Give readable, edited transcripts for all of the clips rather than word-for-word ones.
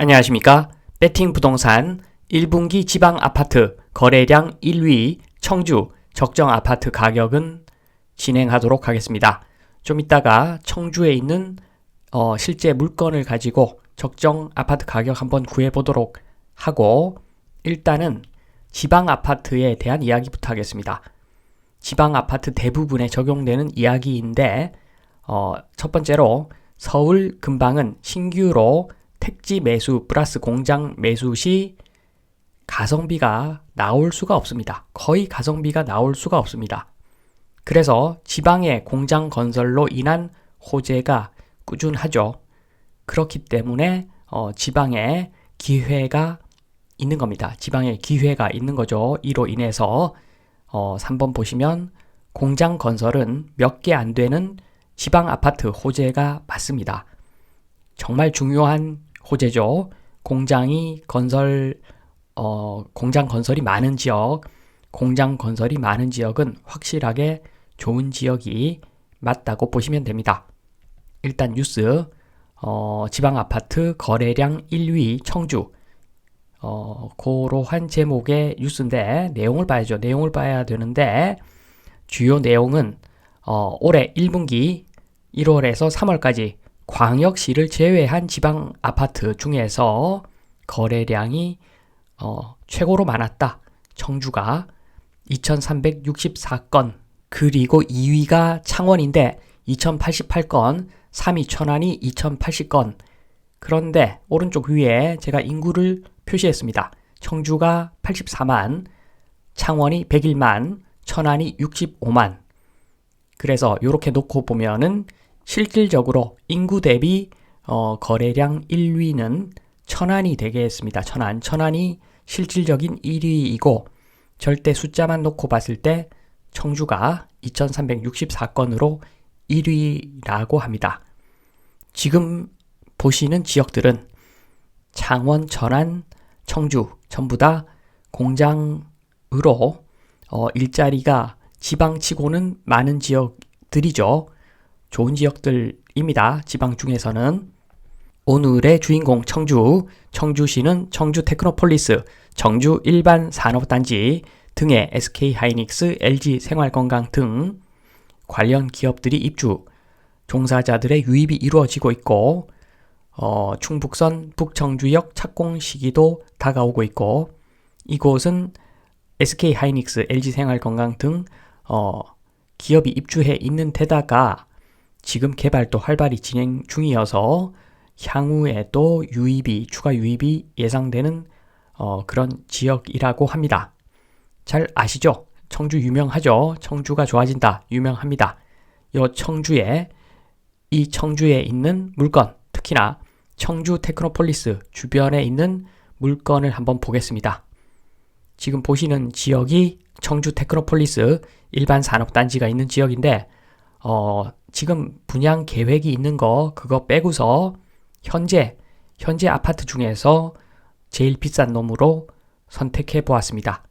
안녕하십니까? 배팅 부동산 1분기 지방 아파트 거래량 1위 청주 적정 아파트 가격은 진행하도록 하겠습니다. 좀 이따가 청주에 있는 실제 물건을 가지고 적정 아파트 가격 한번 구해보도록 하고, 일단은 지방 아파트에 대한 이야기부터 하겠습니다. 지방 아파트 대부분에 적용되는 이야기인데, 첫 번째로 서울 근방은 신규로 택지 매수 플러스 공장 매수 시 가성비가 나올 수가 없습니다. 거의 가성비가 나올 수가 없습니다. 그래서 지방의 공장 건설로 인한 호재가 꾸준하죠. 그렇기 때문에 지방에 기회가 있는 겁니다. 지방에 기회가 있는 거죠. 이로 인해서 3번 보시면 공장 건설은 몇 개 안 되는 지방 아파트 호재가 맞습니다. 정말 중요한 호재죠. 공장 건설이 많은 지역, 공장 건설이 많은 지역은 확실하게 좋은 지역이 맞다고 보시면 됩니다. 일단 뉴스, 지방 아파트 거래량 1위 청주, 그러한 제목의 뉴스인데 내용을 봐야죠. 내용을 봐야 되는데 주요 내용은 올해 1분기 1월에서 3월까지 광역시를 제외한 지방 아파트 중에서 거래량이 최고로 많았다. 청주가 2364건, 그리고 2위가 창원인데 2088건, 3위 천안이 2080건. 그런데 오른쪽 위에 제가 인구를 표시했습니다. 청주가 84만, 창원이 101만, 천안이 65만. 그래서 이렇게 놓고 보면은 실질적으로 인구 대비 거래량 1위는 천안이 되겠습니다. 천안이 실질적인 1위이고, 절대 숫자만 놓고 봤을 때 청주가 2364건으로 1위라고 합니다. 지금 보시는 지역들은 창원, 천안, 청주 전부 다 공장으로 일자리가 지방치고는 많은 지역들이죠. 좋은 지역들입니다. 지방 중에서는. 오늘의 주인공 청주시는 청주 테크노폴리스, 청주 일반 산업단지 등의 SK하이닉스, LG 생활건강 등 관련 기업들이 입주, 종사자들의 유입이 이루어지고 있고, 충북선 북청주역 착공 시기도 다가오고 있고, 이곳은 SK하이닉스, LG생활건강 등 기업이 입주해 있는 데다가 지금 개발도 활발히 진행 중이어서 향후에도 추가 유입이 예상되는 그런 지역이라고 합니다. 잘 아시죠? 청주 유명하죠? 청주가 좋아진다 유명합니다. 이 청주에 있는 물건, 특히나 청주 테크노폴리스 주변에 있는 물건을 한번 보겠습니다. 지금 보시는 지역이 청주 테크노폴리스 일반 산업단지가 있는 지역인데, 지금 분양 계획이 있는 그거 빼고서 현재 아파트 중에서 제일 비싼 놈으로 선택해 보았습니다.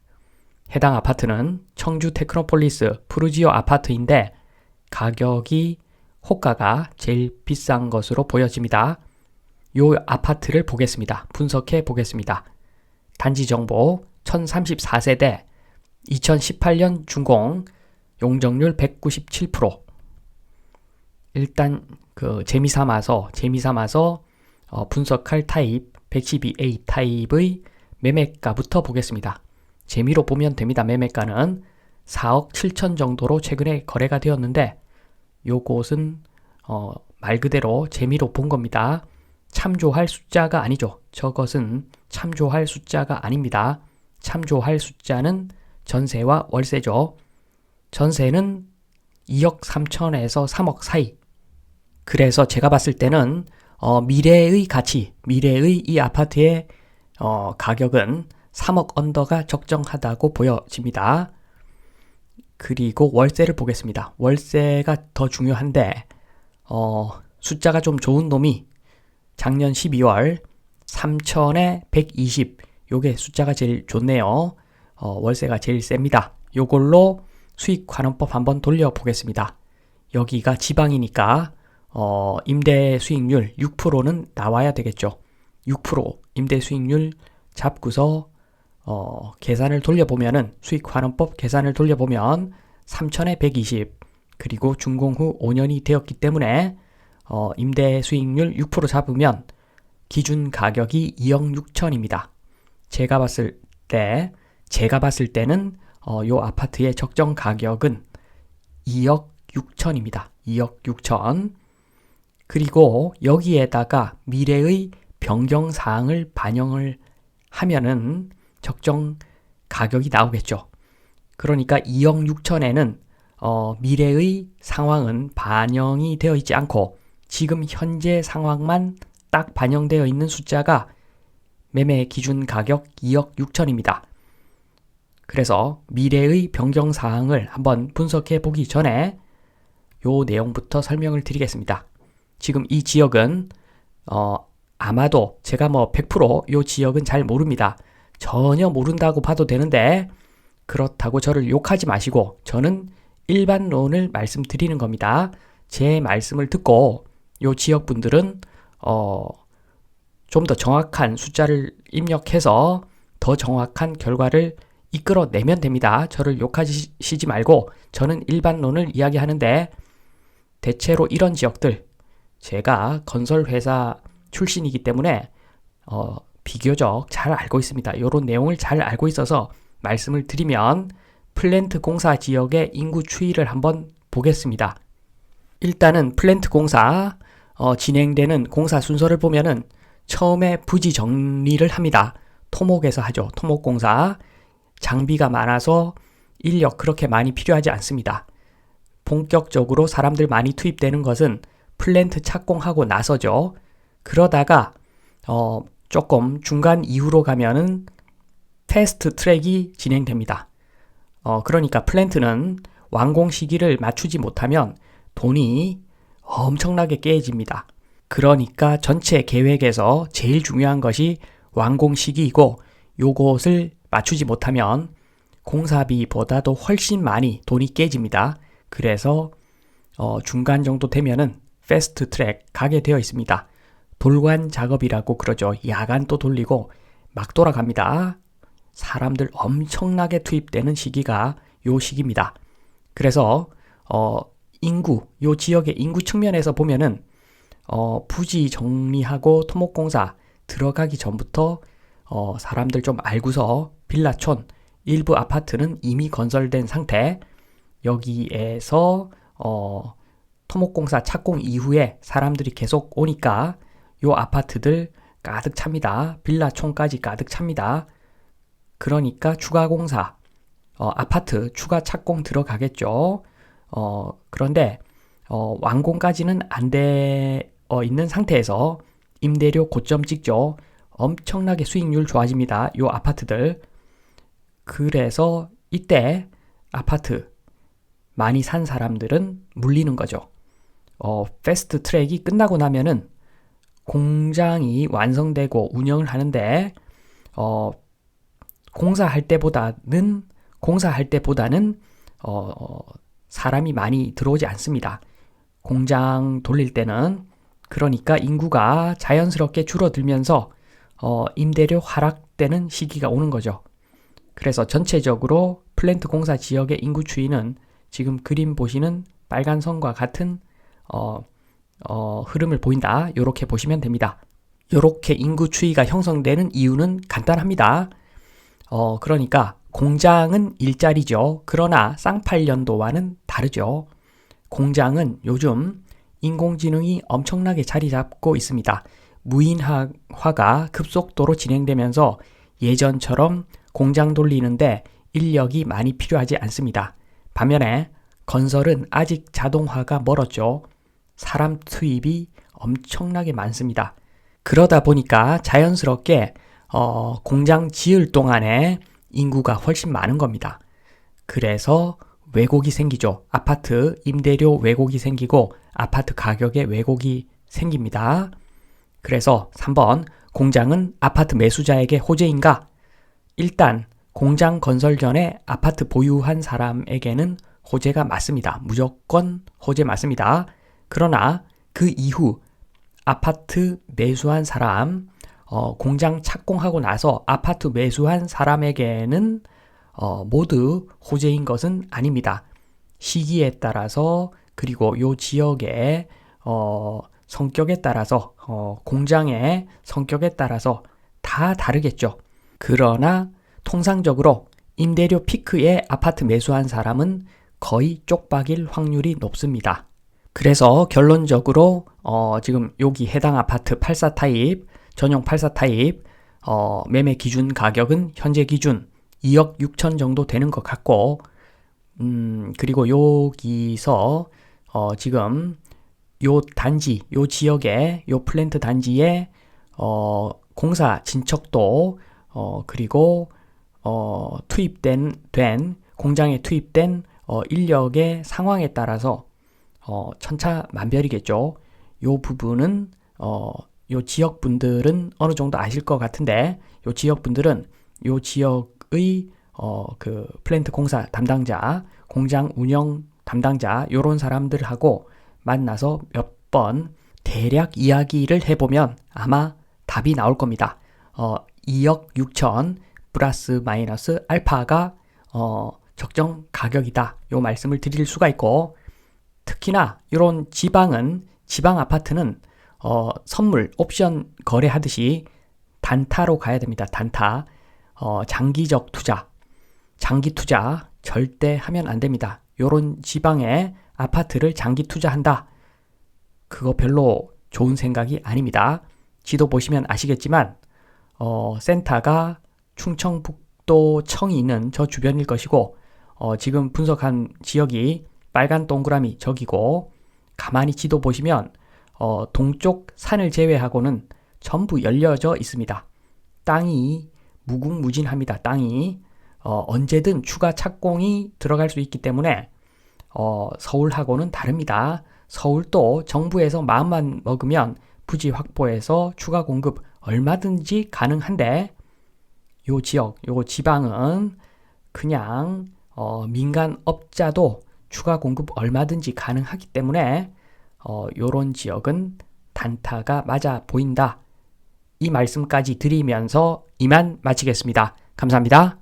해당 아파트는 청주 테크노폴리스 푸르지오 아파트인데 호가가 제일 비싼 것으로 보여집니다. 요 아파트를 보겠습니다. 분석해 보겠습니다. 단지 정보 1034세대, 2018년 준공, 용적률 197%. 일단 재미삼아서 분석할 타입 112A 타입의 매매가부터 보겠습니다. 재미로 보면 됩니다. 매매가는 4억 7천 정도로 최근에 거래가 되었는데, 요곳은 말 그대로 재미로 본 겁니다. 참조할 숫자가 아니죠. 저것은 참조할 숫자가 아닙니다. 참조할 숫자는 전세와 월세죠. 전세는 2억 3천에서 3억 사이. 그래서 제가 봤을 때는 미래의 이 아파트의 가격은 3억 언더가 적정하다고 보여집니다. 그리고 월세를 보겠습니다. 월세가 더 중요한데, 숫자가 좀 좋은 놈이 작년 12월 3천에 120, 요게 숫자가 제일 좋네요. 월세가 제일 셉니다. 요걸로 수익환원법 한번 돌려보겠습니다. 여기가 지방이니까 임대 수익률 6%는 나와야 되겠죠. 6% 임대 수익률 잡고서 계산을 돌려보면은 수익환원법 계산을 돌려보면 3천에 120 그리고 준공 후 5년이 되었기 때문에 임대 수익률 6% 잡으면 기준 가격이 2억 6천입니다. 제가 봤을 때는 요 아파트의 적정 가격은 2억 6천입니다. 2억 6천. 그리고 여기에다가 미래의 변경 사항을 반영을 하면은 적정 가격이 나오겠죠. 그러니까 2억 6천에는 미래의 상황은 반영이 되어 있지 않고 지금 현재 상황만 딱 반영되어 있는 숫자가 매매 기준 가격 2억 6천입니다. 그래서 미래의 변경 사항을 한번 분석해 보기 전에 요 내용부터 설명을 드리겠습니다. 지금 이 지역은 아마도 제가 100% 요 지역은 잘 모릅니다. 전혀 모른다고 봐도 되는데 그렇다고 저를 욕하지 마시고 저는 일반론을 말씀드리는 겁니다. 제 말씀을 듣고 요 지역 분들은 좀 더 정확한 숫자를 입력해서 더 정확한 결과를 이끌어내면 됩니다. 저를 욕하시지 말고 저는 일반론을 이야기하는데 대체로 이런 지역들 제가 건설회사 출신이기 때문에 비교적 잘 알고 있습니다. 이런 내용을 잘 알고 있어서 말씀을 드리면 플랜트 공사 지역의 인구 추이를 한번 보겠습니다. 일단은 플랜트 공사 진행되는 공사 순서를 보면은 처음에 부지 정리를 합니다. 토목에서 하죠. 토목공사. 장비가 많아서 인력 그렇게 많이 필요하지 않습니다. 본격적으로 사람들 많이 투입되는 것은 플랜트 착공하고 나서죠. 그러다가 조금 중간 이후로 가면은 패스트 트랙이 진행됩니다. 그러니까 플랜트는 완공 시기를 맞추지 못하면 돈이 엄청나게 깨집니다. 그러니까 전체 계획에서 제일 중요한 것이 완공 시기이고 요것을 맞추지 못하면 공사비보다도 훨씬 많이 돈이 깨집니다. 그래서 중간 정도 되면은 패스트 트랙 가게 되어 있습니다. 돌관 작업이라고 그러죠. 야간 또 돌리고 막 돌아갑니다. 사람들 엄청나게 투입되는 시기가 요 시기입니다. 그래서 요 지역의 인구 측면에서 보면은 부지 정리하고 토목공사 들어가기 전부터 사람들 좀 알고서 빌라촌 일부 아파트는 이미 건설된 상태 여기에서 토목공사 착공 이후에 사람들이 계속 오니까 요 아파트들 가득 찹니다. 빌라촌까지 가득 찹니다. 그러니까 추가 공사 아파트 추가 착공 들어가겠죠. 그런데 완공까지는 안 돼 있는 상태에서 임대료 고점 찍죠. 엄청나게 수익률 좋아집니다. 요 아파트들. 그래서 이때 아파트 많이 산 사람들은 물리는 거죠. 패스트 트랙이 끝나고 나면은 공장이 완성되고 운영을 하는데 공사할 때보다는 사람이 많이 들어오지 않습니다. 공장 돌릴 때는 그러니까 인구가 자연스럽게 줄어들면서 임대료 하락되는 시기가 오는 거죠. 그래서 전체적으로 플랜트 공사 지역의 인구 추이는 지금 그림 보시는 빨간 선과 같은 흐름을 보인다. 이렇게 보시면 됩니다. 이렇게 인구 추이가 형성되는 이유는 간단합니다. 그러니까 공장은 일자리죠. 그러나 쌍팔년도와는 다르죠. 공장은 요즘 인공지능이 엄청나게 자리 잡고 있습니다. 무인화가 급속도로 진행되면서 예전처럼 공장 돌리는데 인력이 많이 필요하지 않습니다. 반면에 건설은 아직 자동화가 멀었죠. 사람 투입이 엄청나게 많습니다. 그러다 보니까 자연스럽게 공장 지을 동안에 인구가 훨씬 많은 겁니다. 그래서 왜곡이 생기죠. 아파트 임대료 왜곡이 생기고 아파트 가격에 왜곡이 생깁니다. 그래서 3번 공장은 아파트 매수자에게 호재인가? 일단 공장 건설 전에 아파트 보유한 사람에게는 호재가 맞습니다. 무조건 호재 맞습니다. 그러나 그 이후 아파트 매수한 사람 공장 착공하고 나서 아파트 매수한 사람에게는 모두 호재인 것은 아닙니다. 시기에 따라서 그리고 요 지역의 성격에 따라서 공장의 성격에 따라서 다 다르겠죠. 그러나 통상적으로 임대료 피크에 아파트 매수한 사람은 거의 쪽박일 확률이 높습니다. 그래서 결론적으로 지금 여기 해당 아파트 84 타입, 전용 84 타입 매매 기준 가격은 현재 기준 2억 6천 정도 되는 것 같고 그리고 여기서 지금 요 단지, 요 지역에 요 플랜트 단지에 공사 진척도 그리고 투입된 공장에 투입된 인력의 상황에 따라서 천차만별이겠죠. 요 부분은 요 지역 분들은 어느 정도 아실 것 같은데 요 지역 분들은 요 지역의 그 플랜트 공사 담당자, 공장 운영 담당자 요런 사람들하고 만나서 몇 번 대략 이야기를 해보면 아마 답이 나올 겁니다. 2억 6천 플러스 마이너스 알파가 적정 가격이다. 요 말씀을 드릴 수가 있고 특히나 이런 지방 아파트는 선물 옵션 거래하듯이 단타로 가야 됩니다. 단타. 장기적 투자, 장기 투자 절대 하면 안 됩니다. 요런 지방에 아파트를 장기 투자한다. 그거 별로 좋은 생각이 아닙니다. 지도 보시면 아시겠지만 센터가 충청북도 청이 있는 저 주변일 것이고 지금 분석한 지역이 빨간 동그라미 저기고 가만히 지도 보시면 동쪽 산을 제외하고는 전부 열려져 있습니다. 땅이 무궁무진합니다. 땅이 언제든 추가 착공이 들어갈 수 있기 때문에 서울하고는 다릅니다. 서울도 정부에서 마음만 먹으면 부지 확보해서 추가 공급 얼마든지 가능한데 요 지역, 요 지방은 그냥 민간 업자도 추가 공급 얼마든지 가능하기 때문에 요런 지역은 단타가 맞아 보인다. 이 말씀까지 드리면서 이만 마치겠습니다. 감사합니다.